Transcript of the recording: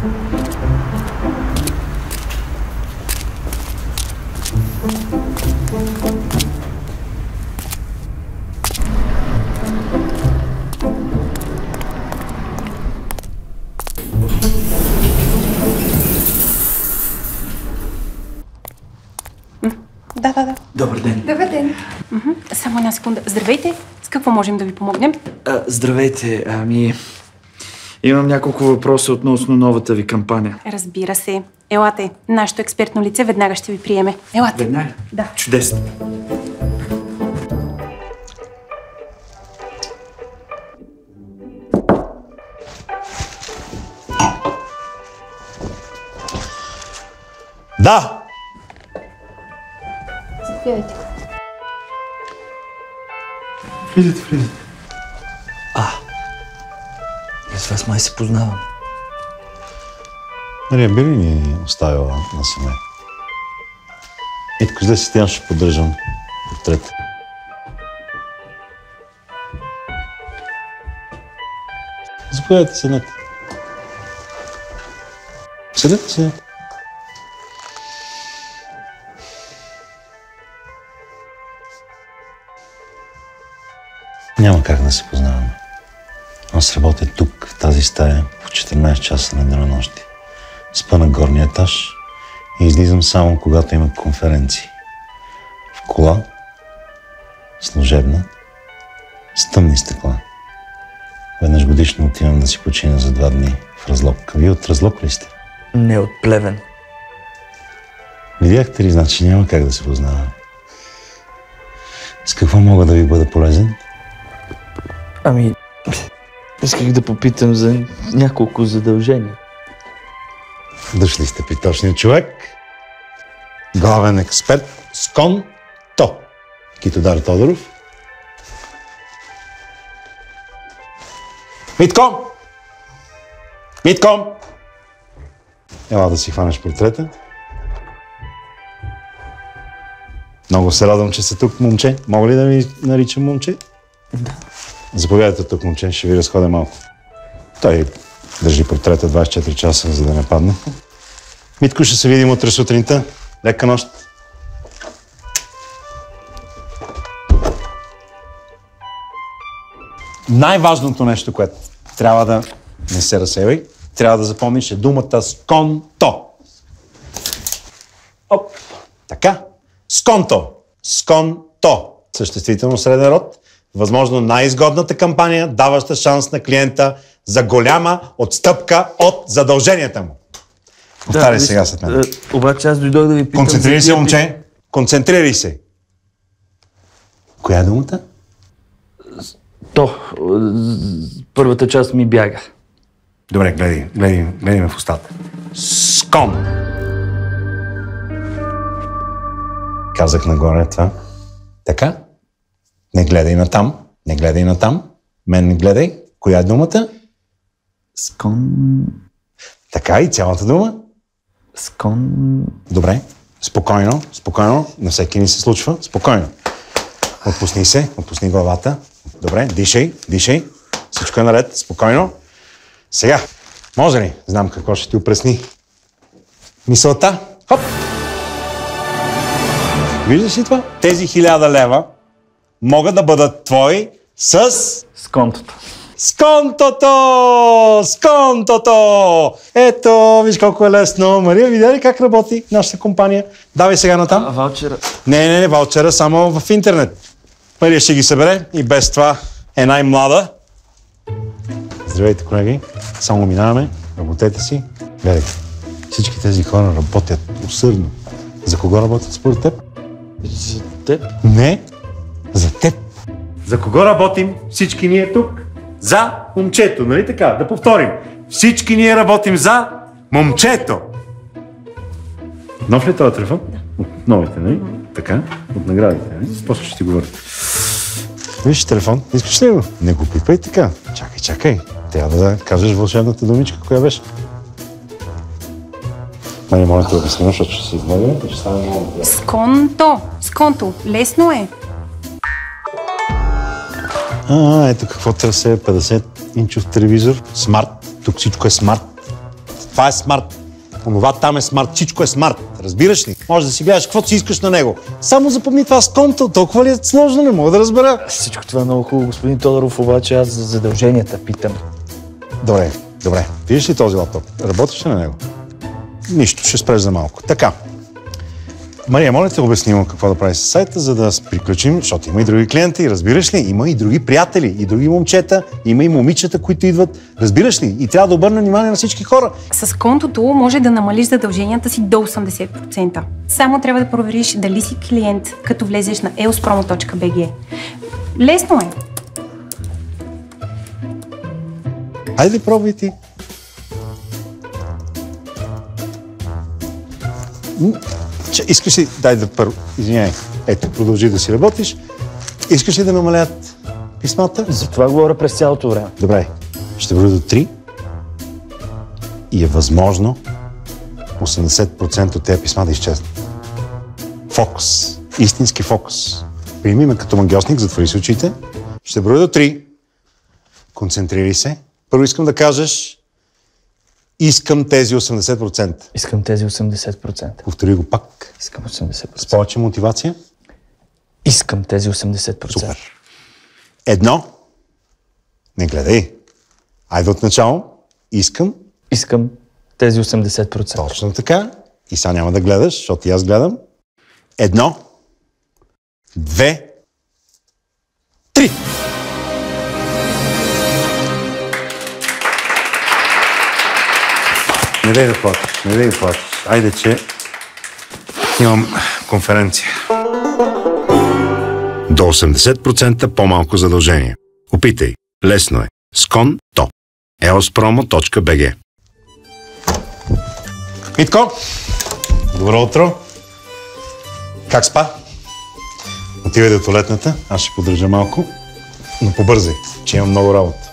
Да. Добър ден. Добър ден. Само една секунда. Здравейте. С какво можем да ви помогнем? Здравейте. Имам няколко въпроса относно новата ви кампания. Разбира се. Елате. Нашето експертно лице веднага ще ви приеме. Елате. Веднага? Да. Чудесно. Да! Заповядайте. Влизате. С вас май се познавам. Мария, би ли ни оставила насаме? Итко, зле си тя ще поддържам портрет. Заповядайте, седнете. Седнете. Няма как да се познаваме. Аз работя тук, в тази стая, по 14 часа на денонощи. Спа на горния етаж и излизам само когато има конференции. В кола, служебна, с тъмни стъкла. Веднъж годишно отивам да си почина за 2 дни в Разлог. Вие от Разлог ли сте? Не, от Плевен. Видяхте ли, значи няма как да се познаваме. С какво мога да ви бъда полезен? Исках да попитам за няколко задължения. Дошли сте при точния човек. Главен експерт с конто. Китодар Тодоров. Митко! Ела да си хванеш портрета. Много се радвам, че сте тук, момче. Мога ли да ви наричам момче? Да. Заповядайте тук, момче, ще ви разходя малко. Той държи портрета 24 часа, за да не падне. Митко, ще се видим утре сутринта. Лека нощ. Най-важното нещо, което трябва да не се разсейвай, трябва да запомниш е думата сконто. Оп, така. Сконто. Съществително среден род. Възможно най-изгодната кампания, даваща шанс на клиента за голяма отстъпка от задълженията му. Повтаряй сега след мен. Обаче аз дойдох да ви питам... Концентрирай се, момче. Концентрирай се. Коя е думата? Първата част ми бяга. Добре, гледай ме в устата. Скон. Казах нагоре това. Така? Не гледай натам. Мен не гледай. Коя е думата? Скон... Така и цялата дума? Скон... Добре. Спокойно. На всеки ни се случва. Спокойно. Отпусни главата. Добре, дишай. Всичко е наред. Спокойно. Сега, може ли? Знам какво ще ти опресни мисълта. Хоп! Виждаш ли това? Тези 1000 лева могат да бъдат твои с... Сконтото. Сконтото! Ето, виж колко е лесно. Мария, видя ли как работи нашата компания? Давай сега натам. Ваучера? Не, ваучера само в интернет. Мария ще ги събере и без това е най-млада. Здравейте, колеги. Само минаваме. Работете си. Гледайте. Всички тези хора работят усърдно. За кого работят според теб? За теб? Не, за теб. За кого работим всички ние тук? За момчето, нали така? Да повторим. Всички ние работим за момчето. Нов ли е този телефон? Да. От новите, нали? Така, от наградите, нали? После ще ти говоря. Виж телефон, искаш ли го? Не го пипай така. Чакай. Трябва да кажеш вълшебната думичка, коя беше. Мали, моля те да снимаш, защото ще се измерим и ще стане много. Сконто. Лесно е. Ето какво търся. 50-инчов телевизор. Смарт. Тук всичко е смарт. Това е смарт. Онова там е смарт. Всичко е смарт. Разбираш ли? Може да си гледаш каквото си искаш на него. Само запомни това с конто. Толкова ли е сложно? Не мога да разбера. Всичко това е много хубаво, господин Тодоров, обаче аз за задълженията питам. Добре. Видиш ли този лаптоп? Работиш ли на него? Нищо, ще спреш за малко. Така. Мария, моля те обясним какво да прави с сайта, за да приключим, защото има и други клиенти, разбираш ли? Има и други приятели, и други момчета, има и момичета, които идват, разбираш ли? И трябва да обърна внимание на всички хора. С контото може да намалиш задълженията си до 80%. Само трябва да провериш дали си клиент, като влезеш на eospromo.bg. Лесно е. Айде, пробвай ти. Искаш ли, дай да първо, извиняй, ето, продължи да си работиш. Искаш ли да намалят писмата? За това говоря през цялото време. Добре, ще бъде до 3 и е възможно 80% от тези писма да изчезнат. Фокус, истински фокус. Приеми ме като магиосник, затвори си очите. Ще бъде до 3. Концентрирай се. Първо искам да кажеш искам тези 80%. Искам тези 80%. Повтори го пак. Искам 80%. С повече мотивация. Искам тези 80%. Супер. 1. Не гледай. Айде от начало. Искам. Искам тези 80%. Точно така. И сега няма да гледаш, защото и аз гледам. 1. 2. 3. Не дай да плачеш. Айде, че имам конференция. До 80% по-малко задължение. Опитай. Лесно е. С конто. eospromo.bg. Митко, добро утро. Как спа? Отивай до туалетната, аз ще поддържа малко, но побързай, че имам много работа.